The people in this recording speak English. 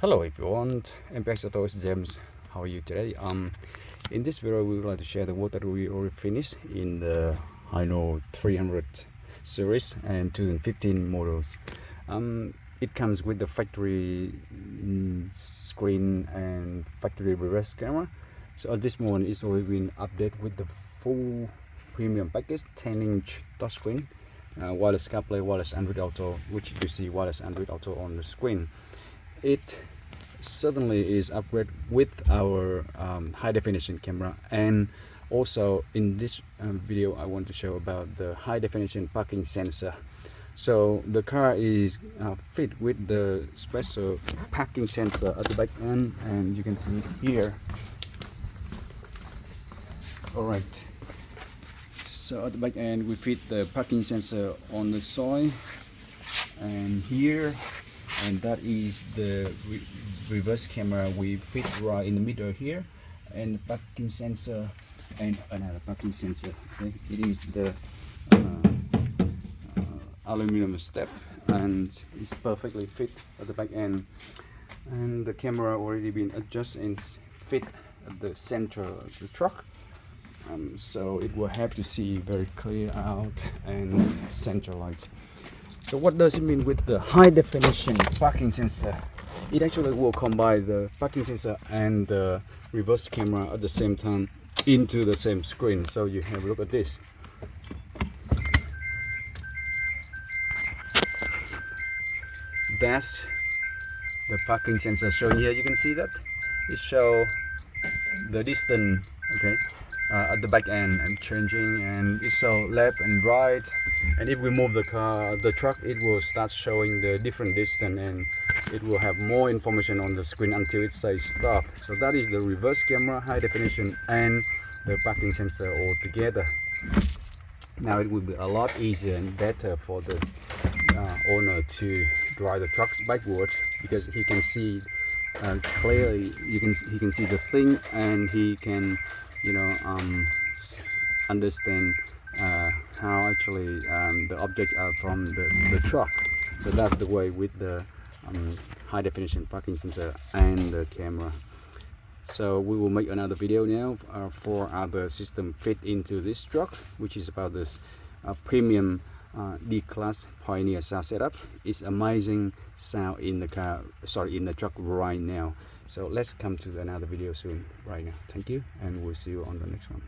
Hello everyone, MPX AUTOS James. How are you today? In this video we would like to share the work that we already finished in the HINO 300 series and 2015 models. It comes with the factory screen and factory reverse camera. So this one is already been updated with the full premium package, 10-inch touchscreen, wireless CarPlay, wireless Android Auto, which you see wireless Android Auto on the screen. It certainly is upgraded with our high definition camera, and also in this video I want to show about the high definition parking sensor. So the car is fit with the special parking sensor at the back end, and you can see it here. Alright, so at the back end we fit the parking sensor on the side and here, and that is the reverse camera we fit right in the middle here, and the parking sensor and another parking sensor. Okay, it is the aluminum step and it's perfectly fit at the back end, and the camera already been adjusted and fit at the center of the truck, so it will have to see very clear out and center lights. So what does it mean with the high definition parking sensor? It actually will combine the parking sensor and the reverse camera at the same time into the same screen. So you have a look at this. That's the parking sensor showing here. You can see that it shows the distance, okay, at the back end and changing, and it shows left and right. And if we move the truck, it will start showing the different distance, and it will have more information on the screen until it says stop. So that is the reverse camera, high definition, and the parking sensor all together. Now it will be a lot easier and better for the owner to drive the trucks backwards, because he can see clearly. He can see the thing, and he can, understand how actually the objects are from the truck. So that's the way with the high definition parking sensor and the camera. So we will make another video now for other system fit into this truck, which is about this premium D-Class Pioneer sound setup. It's amazing sound in the car, in the truck right now. So let's come to another video soon right now. Thank you, and we'll see you on the next one.